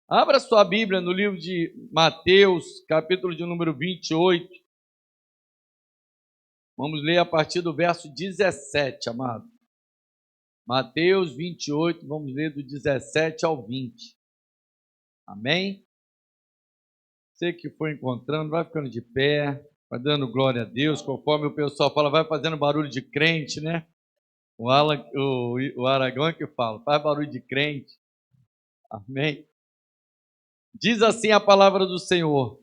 Abra sua Bíblia no livro de Mateus, capítulo de número 28. Vamos ler a partir do verso 17, amado. Mateus 28, vamos ler do 17 ao 20. Amém? Você que foi encontrando, vai ficando de pé, vai dando glória a Deus, conforme o pessoal fala, vai fazendo barulho de crente, né? O Aragão é que fala, faz barulho de crente. Amém? Diz assim a palavra do Senhor: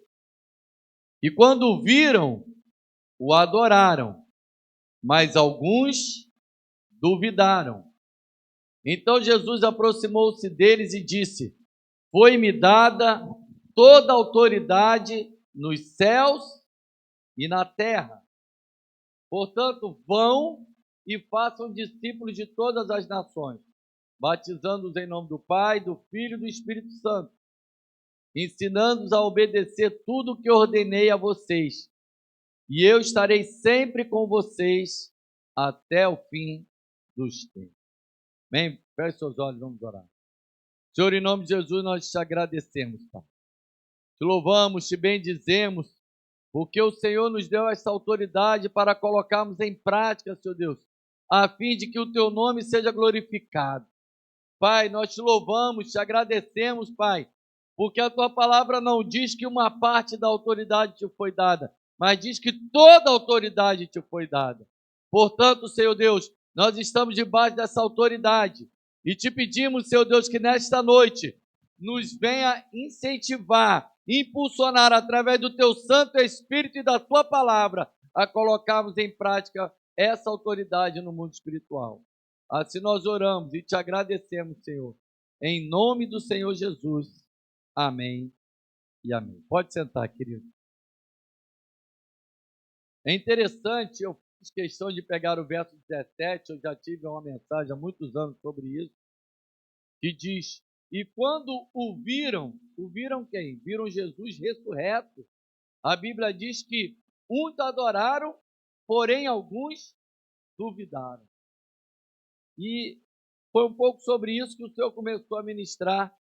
E quando o viram, o adoraram, mas alguns duvidaram. Então Jesus aproximou-se deles e disse: Foi-me dada toda a autoridade nos céus e na terra. Portanto, vão e façam discípulos de todas as nações, batizando-os em nome do Pai, do Filho e do Espírito Santo, ensinando-os a obedecer tudo o que ordenei a vocês. E eu estarei sempre com vocês até o fim dos tempos. Amém? Feche seus olhos, vamos orar. Senhor, em nome de Jesus, nós te agradecemos, Pai. Te louvamos, te bendizemos, porque o Senhor nos deu essa autoridade para colocarmos em prática, Senhor Deus, a fim de que o teu nome seja glorificado. Pai, nós te louvamos, te agradecemos, Pai, porque a tua palavra não diz que uma parte da autoridade te foi dada, mas diz que toda a autoridade te foi dada. Portanto, Senhor Deus, nós estamos debaixo dessa autoridade e te pedimos, Senhor Deus, que nesta noite nos venha incentivar, impulsionar através do teu Santo Espírito e da tua palavra a colocarmos em prática essa autoridade no mundo espiritual. Assim nós oramos e te agradecemos, Senhor, em nome do Senhor Jesus. Amém e amém. Pode sentar, querido. É interessante, eu fiz questão de pegar o verso 17, eu já tive uma mensagem há muitos anos sobre isso, que diz: E quando o viram quem? Viram Jesus ressurreto. A Bíblia diz que uns adoraram, porém alguns duvidaram. E foi um pouco sobre isso que o Senhor começou a ministrar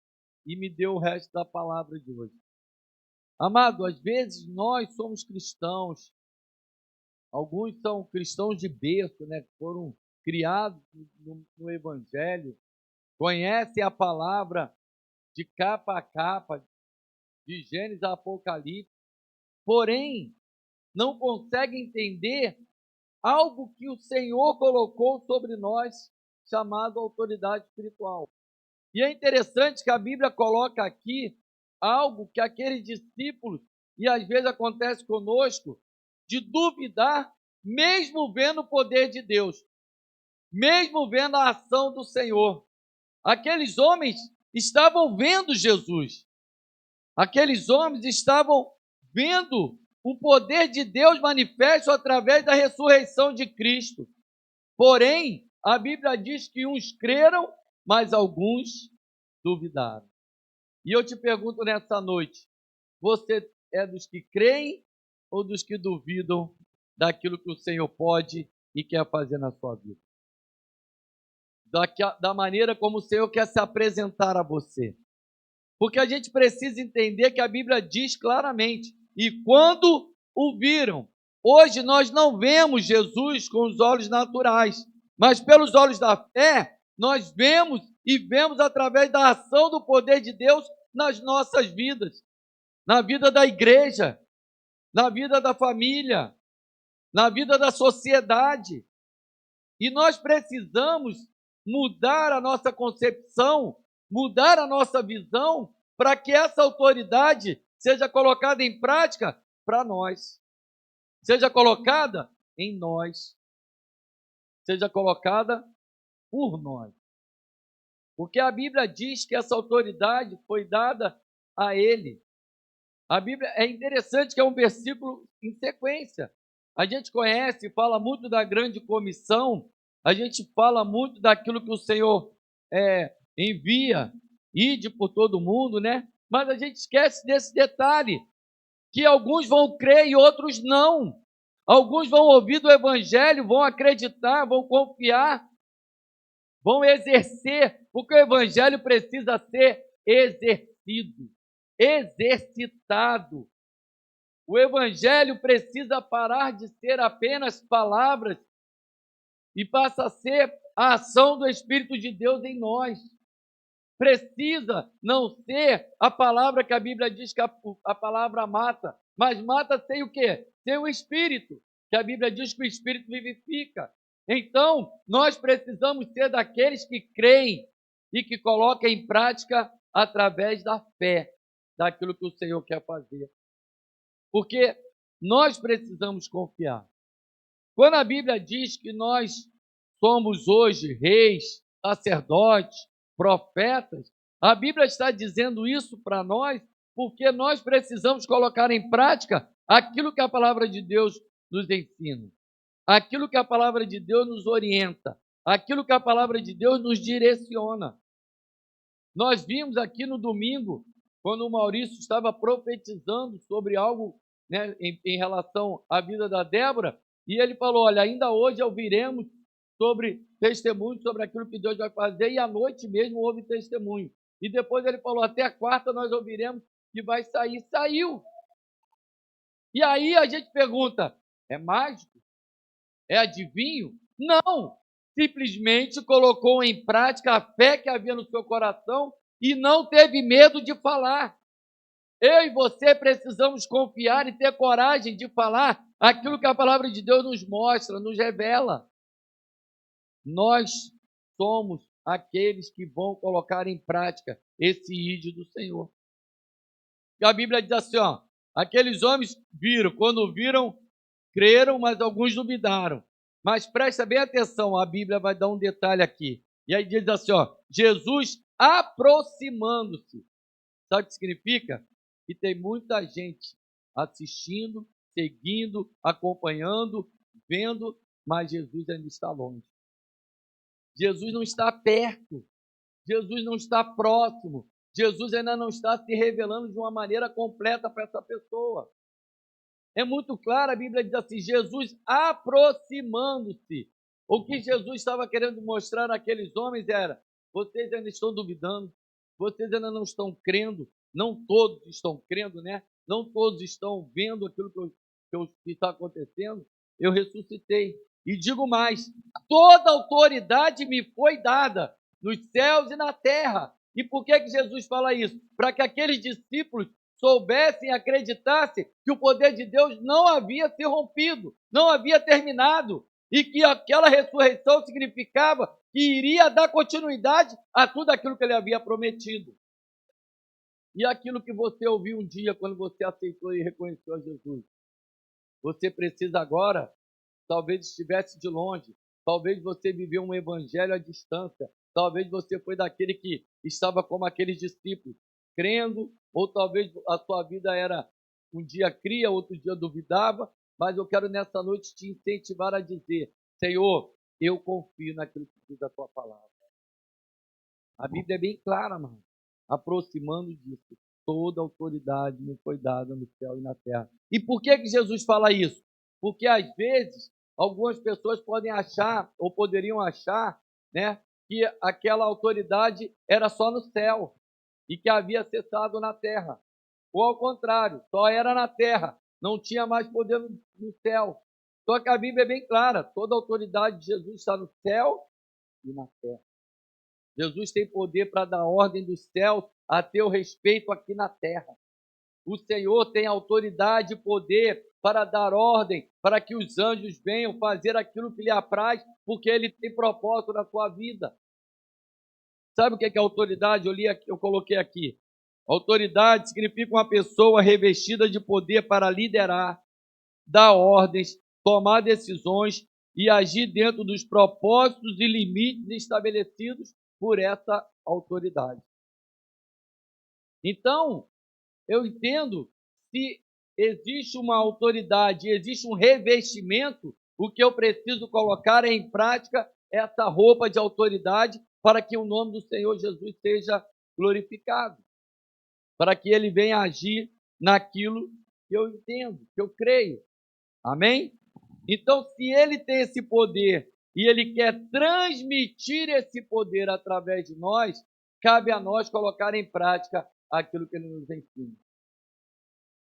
e me deu o resto da palavra de hoje. Amado, às vezes nós somos cristãos, alguns são cristãos de berço, né? Foram criados no Evangelho, conhecem a palavra de capa a capa, de Gênesis a Apocalipse, porém não conseguem entender algo que o Senhor colocou sobre nós, chamado autoridade espiritual. E é interessante que a Bíblia coloca aqui algo que aqueles discípulos, e às vezes acontece conosco, de duvidar, mesmo vendo o poder de Deus, mesmo vendo a ação do Senhor. Aqueles homens estavam vendo Jesus, aqueles homens estavam vendo o poder de Deus manifesto através da ressurreição de Cristo. Porém, a Bíblia diz que uns creram, mas alguns duvidaram. E eu te pergunto nessa noite, você é dos que creem ou dos que duvidam daquilo que o Senhor pode e quer fazer na sua vida? Da maneira como o Senhor quer se apresentar a você. Porque a gente precisa entender que a Bíblia diz claramente: e quando o viram. Hoje nós não vemos Jesus com os olhos naturais, mas pelos olhos da fé, nós vemos e vemos através da ação do poder de Deus nas nossas vidas, na vida da igreja, na vida da família, na vida da sociedade. E nós precisamos mudar a nossa concepção, mudar a nossa visão, para que essa autoridade seja colocada em prática para nós, seja colocada em nós, seja colocada por nós. Porque a Bíblia diz que essa autoridade foi dada a ele. A Bíblia é interessante que é um versículo em sequência. A gente conhece, fala muito da grande comissão, a gente fala muito daquilo que o Senhor envia, ide por todo mundo, né? Mas a gente esquece desse detalhe, que alguns vão crer e outros não. Alguns vão ouvir do Evangelho, vão acreditar, vão confiar, vão exercer, porque o Evangelho precisa ser exercido. fortalecido, exercitado. O Evangelho precisa parar de ser apenas palavras e passa a ser a ação do Espírito de Deus em nós. Precisa não ser a palavra que a Bíblia diz que a palavra mata, mas mata sem o quê? Sem o Espírito, que a Bíblia diz que o Espírito vivifica. Então, nós precisamos ser daqueles que creem e que colocam em prática através da fé, daquilo que o Senhor quer fazer. Porque nós precisamos confiar. Quando a Bíblia diz que nós somos hoje reis, sacerdotes, profetas, a Bíblia está dizendo isso para nós porque nós precisamos colocar em prática aquilo que a palavra de Deus nos ensina, aquilo que a palavra de Deus nos orienta, aquilo que a palavra de Deus nos direciona. Nós vimos aqui no domingo, quando o Maurício estava profetizando sobre algo, né, em relação à vida da Débora, e ele falou, olha, ainda hoje ouviremos sobre testemunho, sobre aquilo que Deus vai fazer, e à noite mesmo houve testemunho. E depois ele falou, até a quarta nós ouviremos que vai sair. Saiu. E aí a gente pergunta, é mágico? É adivinho? Não. Simplesmente colocou em prática a fé que havia no seu coração e não teve medo de falar. Eu e você precisamos confiar e ter coragem de falar aquilo que a palavra de Deus nos mostra, nos revela. Nós somos aqueles que vão colocar em prática esse ídolo do Senhor. E a Bíblia diz assim, ó, aqueles homens viram, quando viram, creram, mas alguns duvidaram. Mas presta bem atenção, a Bíblia vai dar um detalhe aqui. E aí diz assim, ó, Jesus aproximando-se. Sabe o que significa? Que tem muita gente assistindo, seguindo, acompanhando, vendo, mas Jesus ainda está longe. Jesus não está perto. Jesus não está próximo. Jesus ainda não está se revelando de uma maneira completa para essa pessoa. É muito claro, a Bíblia diz assim, Jesus aproximando-se. O que Jesus estava querendo mostrar àqueles homens era, vocês ainda estão duvidando, vocês ainda não estão crendo, não todos estão crendo, né? Não todos estão vendo aquilo que está acontecendo. Eu ressuscitei. E digo mais, toda autoridade me foi dada nos céus e na terra. E por que Jesus fala isso? Para que aqueles discípulos soubessem, acreditassem que o poder de Deus não havia se rompido, não havia terminado, e que aquela ressurreição significava que iria dar continuidade a tudo aquilo que ele havia prometido. E aquilo que você ouviu um dia quando você aceitou e reconheceu a Jesus, você precisa agora, talvez estivesse de longe, talvez você viveu um evangelho à distância, talvez você foi daquele que estava como aqueles discípulos, crendo, ou talvez a sua vida era um dia cria, outro dia duvidava, mas eu quero nessa noite te incentivar a dizer, Senhor, eu confio naquilo que diz a tua palavra. A Bíblia é bem clara, mano, aproximando disso. Toda autoridade me foi dada no céu e na terra. E por que Jesus fala isso? Porque às vezes algumas pessoas podem achar, ou poderiam achar, né, que aquela autoridade era só no céu e que havia cessado na terra. Ou ao contrário, só era na terra, não tinha mais poder no céu. Só que a Bíblia é bem clara, toda a autoridade de Jesus está no céu e na terra. Jesus tem poder para dar ordem do céu a teu respeito aqui na terra. O Senhor tem autoridade e poder para dar ordem, para que os anjos venham fazer aquilo que lhe apraz, porque Ele tem propósito na tua vida. Sabe o que é autoridade? Eu coloquei aqui. Autoridade significa uma pessoa revestida de poder para liderar, dar ordens, tomar decisões e agir dentro dos propósitos e limites estabelecidos por essa autoridade. Então, eu entendo, se existe uma autoridade, existe um revestimento, o que eu preciso colocar é em prática essa roupa de autoridade para que o nome do Senhor Jesus seja glorificado, para que ele venha agir naquilo que eu entendo, que eu creio. Amém? Então, se ele tem esse poder e ele quer transmitir esse poder através de nós, cabe a nós colocar em prática aquilo que ele nos ensina.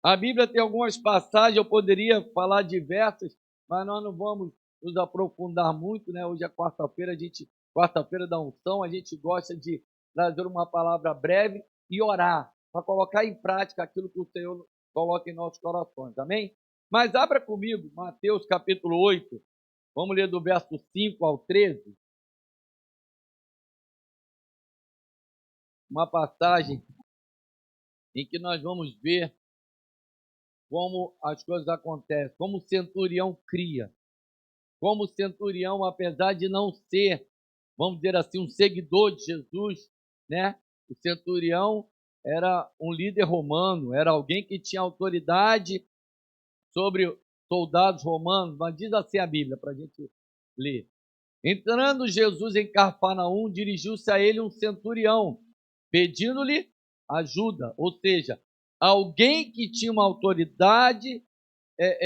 A Bíblia tem algumas passagens, eu poderia falar diversas, mas nós não vamos nos aprofundar muito, né? Hoje é quarta-feira, quarta-feira da unção, a gente gosta de trazer uma palavra breve e orar, para colocar em prática aquilo que o Senhor coloca em nossos corações, amém? Mas abra comigo, Mateus capítulo 8, vamos ler do verso 5 ao 13. Uma passagem em que nós vamos ver como as coisas acontecem, como o centurião cria, como o centurião, apesar de não ser, vamos dizer assim, um seguidor de Jesus, né? O centurião era um líder romano, era alguém que tinha autoridade sobre soldados romanos, mas diz assim a Bíblia, para a gente ler. Entrando Jesus em Cafarnaum, dirigiu-se a ele um centurião, pedindo-lhe ajuda, ou seja, alguém que tinha uma autoridade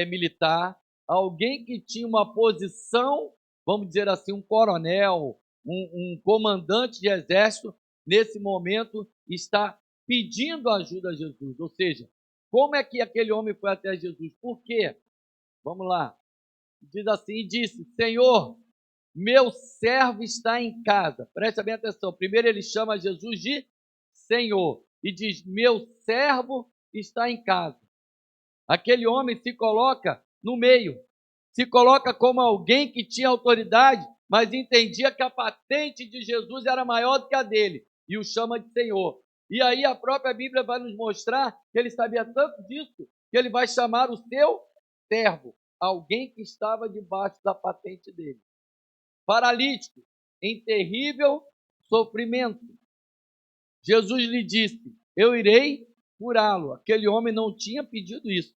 militar, alguém que tinha uma posição, vamos dizer assim, um coronel, um comandante de exército, nesse momento está pedindo ajuda a Jesus. Ou seja, como é que aquele homem foi até Jesus? Por quê? Vamos lá. Diz assim, e disse, Senhor, meu servo está em casa. Preste bem atenção. Primeiro ele chama Jesus de Senhor e diz, meu servo está em casa. Aquele homem se coloca no meio, se coloca como alguém que tinha autoridade, mas entendia que a patente de Jesus era maior do que a dele, e o chama de Senhor. E aí a própria Bíblia vai nos mostrar que ele sabia tanto disso, que ele vai chamar o seu servo, alguém que estava debaixo da patente dele. Paralítico, em terrível sofrimento. Jesus lhe disse, eu irei curá-lo. Aquele homem não tinha pedido isso.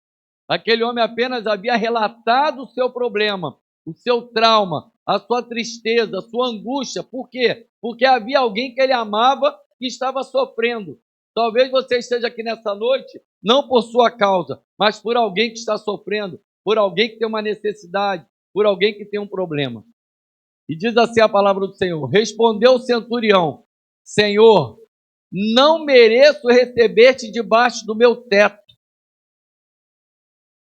Aquele homem apenas havia relatado o seu problema, o seu trauma, a sua tristeza, a sua angústia. Por quê? Porque havia alguém que ele amava que estava sofrendo. Talvez você esteja aqui nessa noite, não por sua causa, mas por alguém que está sofrendo, por alguém que tem uma necessidade, por alguém que tem um problema. E diz assim a palavra do Senhor, respondeu o centurião, Senhor, não mereço receber-te debaixo do meu teto,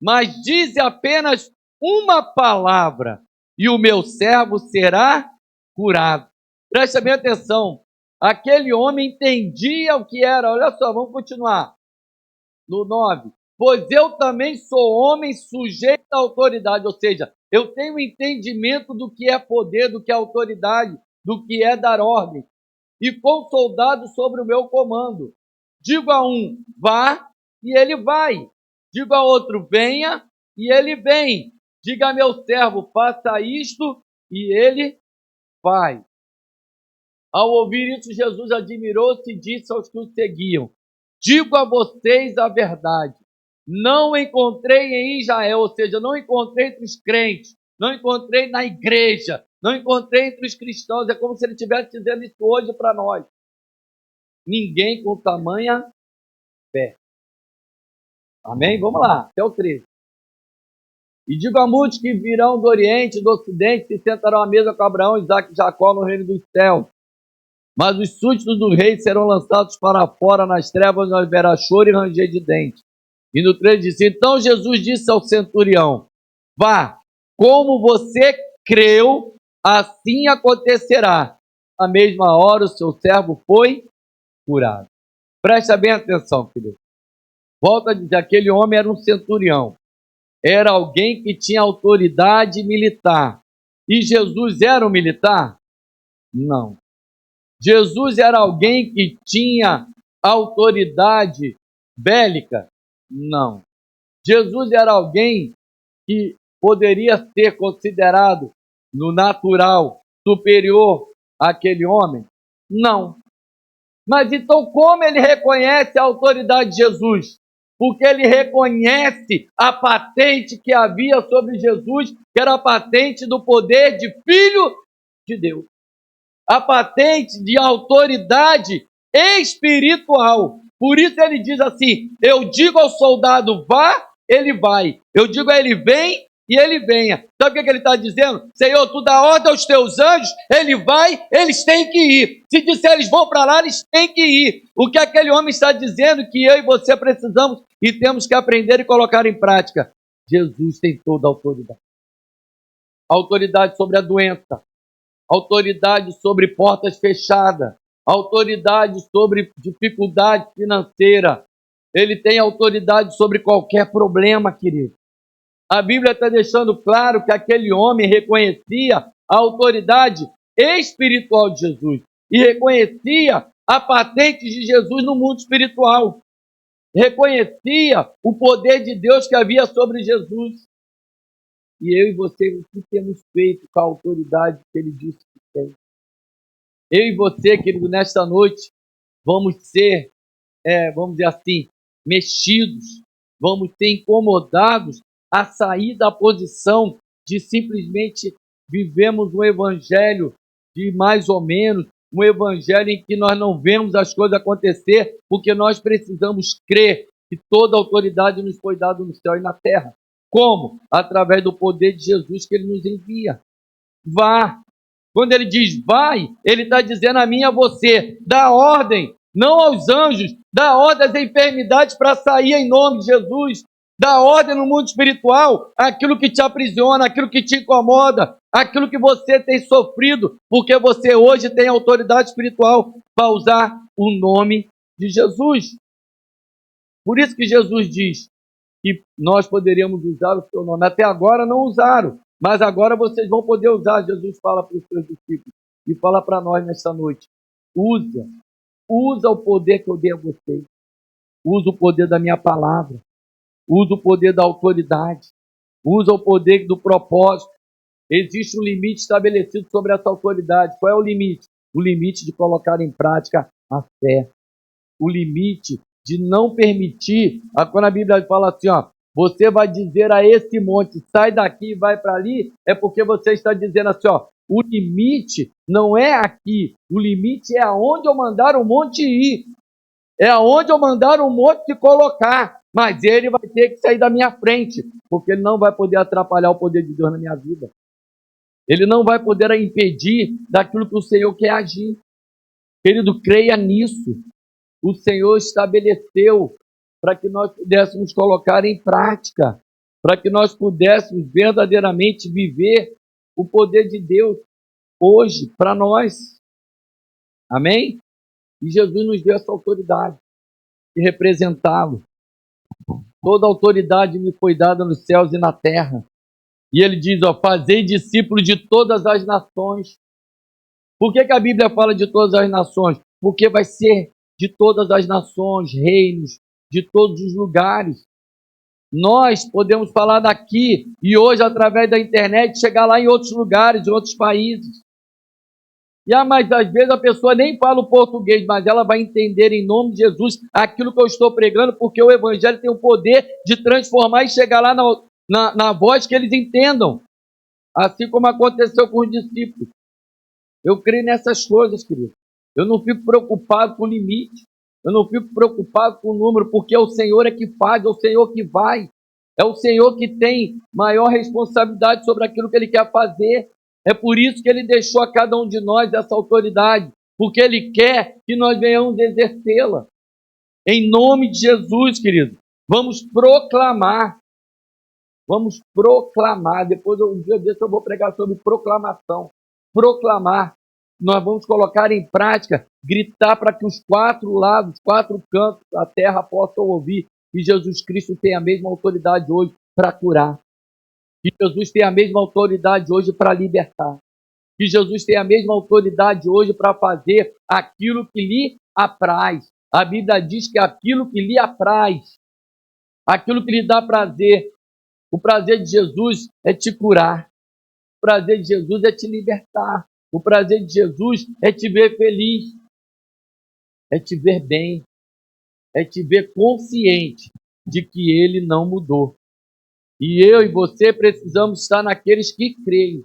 mas dize apenas uma palavra e o meu servo será curado. Preste bem atenção, aquele homem entendia o que era, olha só, vamos continuar. No 9, pois eu também sou homem sujeito à autoridade, ou seja, eu tenho entendimento do que é poder, do que é autoridade, do que é dar ordem, e com soldados sobre o meu comando. Digo a um, vá, e ele vai. Digo a outro, venha, e ele vem. Diga a meu servo, faça isto, e ele faz. Ao ouvir isso, Jesus admirou-se e disse aos que o seguiam, digo a vocês a verdade, não encontrei em Israel, ou seja, não encontrei entre os crentes, não encontrei na igreja, não encontrei entre os cristãos, é como se ele estivesse dizendo isso hoje para nós. Ninguém com tamanha fé. Amém? Vamos lá, até o 13. E digo a muitos que virão do Oriente e do Ocidente, se sentarão à mesa com Abraão, Isaque e Jacó no reino dos céus. Mas os súditos do rei serão lançados para fora nas trevas, onde haverá choro e ranger de dentes. E no 13 diz, então Jesus disse ao centurião, vá, como você creu, assim acontecerá. À mesma hora o seu servo foi curado. Presta bem atenção, filho. Volto a dizer, aquele homem era um centurião. Era alguém que tinha autoridade militar. E Jesus era um militar? Não. Jesus era alguém que tinha autoridade bélica? Não. Jesus era alguém que poderia ser considerado no natural superior àquele homem? Não. Mas então como ele reconhece a autoridade de Jesus? Porque ele reconhece a patente que havia sobre Jesus, que era a patente do poder de Filho de Deus. A patente de autoridade espiritual. Por isso ele diz assim, eu digo ao soldado, vá, ele vai. Eu digo a ele, vem, e ele venha. Sabe o que ele está dizendo? Senhor, tu dá ordem aos teus anjos, ele vai, eles têm que ir. Se disser eles vão para lá, eles têm que ir. O que aquele homem está dizendo que eu e você precisamos e temos que aprender e colocar em prática. Jesus tem toda a autoridade. Autoridade sobre a doença, autoridade sobre portas fechadas, autoridade sobre dificuldade financeira. Ele tem autoridade sobre qualquer problema, querido. A Bíblia está deixando claro que aquele homem reconhecia a autoridade espiritual de Jesus e reconhecia a patente de Jesus no mundo espiritual. Reconhecia o poder de Deus que havia sobre Jesus. E eu e você, o que temos feito com a autoridade que ele disse que tem? Eu e você, querido, nesta noite, vamos ser, vamos dizer assim, mexidos, vamos ser incomodados a sair da posição de simplesmente vivemos um evangelho de mais ou menos, um evangelho em que nós não vemos as coisas acontecer, porque nós precisamos crer que toda autoridade nos foi dada no céu e na terra. Como? Através do poder de Jesus que ele nos envia. Vá. Quando ele diz vai, ele está dizendo a mim e a você, dá ordem, não aos anjos, dá ordem às enfermidades para sair em nome de Jesus. Dá ordem no mundo espiritual, aquilo que te aprisiona, aquilo que te incomoda, aquilo que você tem sofrido, porque você hoje tem autoridade espiritual para usar o nome de Jesus. Por isso que Jesus diz que nós poderíamos usar o seu nome. Até agora não usaram, mas agora vocês vão poder usar. Jesus fala para os seus discípulos e fala para nós nesta noite. Usa o poder que eu dei a vocês. Usa o poder da minha palavra. Usa o poder da autoridade. Usa o poder do propósito. Existe um limite estabelecido sobre essa autoridade. Qual é o limite? O limite de colocar em prática a fé. O limite de não permitir, quando a Bíblia fala assim, você vai dizer a esse monte, sai daqui e vai para ali, é porque você está dizendo assim, o limite não é aqui, o limite é aonde eu mandar o monte ir, é aonde eu mandar o monte se colocar, mas ele vai ter que sair da minha frente, porque ele não vai poder atrapalhar o poder de Deus na minha vida. Ele não vai poder impedir daquilo que o Senhor quer agir. Querido, creia nisso. O Senhor estabeleceu para que nós pudéssemos colocar em prática, para que nós pudéssemos verdadeiramente viver o poder de Deus hoje para nós. Amém? E Jesus nos deu essa autoridade de representá-lo. Toda autoridade me foi dada nos céus e na terra. E ele diz, fazei discípulos de todas as nações. Por que a Bíblia fala de todas as nações? Porque vai ser de todas as nações, reinos, de todos os lugares. Nós podemos falar daqui e hoje, através da internet, chegar lá em outros lugares, em outros países. Mas às vezes a pessoa nem fala o português, mas ela vai entender em nome de Jesus aquilo que eu estou pregando, porque o Evangelho tem o poder de transformar e chegar lá na voz que eles entendam. Assim como aconteceu com os discípulos. Eu creio nessas coisas, querido. Eu não fico preocupado com o limite. Eu não fico preocupado com o número, porque é o Senhor que faz, é o Senhor que vai. É o Senhor que tem maior responsabilidade sobre aquilo que Ele quer fazer. É por isso que Ele deixou a cada um de nós essa autoridade, porque Ele quer que nós venhamos exercê-la. Em nome de Jesus, querido, vamos proclamar. Vamos proclamar. Depois, um dia desse, eu vou pregar sobre proclamação. Proclamar. Nós vamos colocar em prática, gritar para que os 4 lados, 4 cantos da terra possam ouvir que Jesus Cristo tem a mesma autoridade hoje para curar. Que Jesus tem a mesma autoridade hoje para libertar. Que Jesus tem a mesma autoridade hoje para fazer aquilo que lhe apraz. A Bíblia diz que aquilo que lhe apraz, aquilo que lhe dá prazer, o prazer de Jesus é te curar. O prazer de Jesus é te libertar. O prazer de Jesus é te ver feliz, é te ver bem, é te ver consciente de que Ele não mudou. E eu e você precisamos estar naqueles que creem.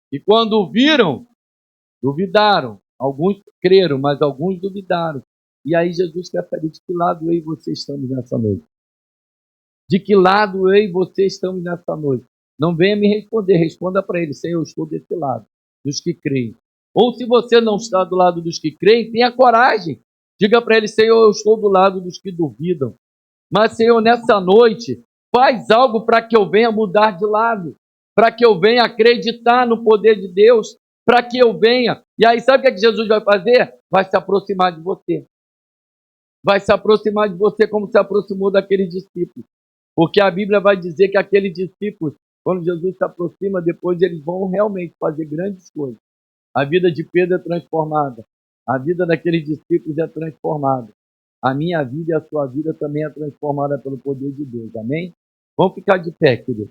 E quando viram, duvidaram. Alguns creram, mas alguns duvidaram. E aí Jesus quer saber de que lado eu e você estamos nessa noite. De que lado eu e você estamos nessa noite. Não venha me responder, responda para ele, Senhor, eu estou desse lado, dos que creem. Ou se você não está do lado dos que creem, tenha coragem. Diga para ele, Senhor, eu estou do lado dos que duvidam. Mas, Senhor, nessa noite, faz algo para que eu venha mudar de lado, para que eu venha acreditar no poder de Deus, para que eu venha. E aí, sabe o que, é que Jesus vai fazer? Vai se aproximar de você. Vai se aproximar de você como se aproximou daquele discípulo. Porque a Bíblia vai dizer que aqueles discípulos, quando Jesus se aproxima, depois eles vão realmente fazer grandes coisas. A vida de Pedro é transformada. A vida daqueles discípulos é transformada. A minha vida e a sua vida também é transformada pelo poder de Deus. Amém? Vamos ficar de pé, querido.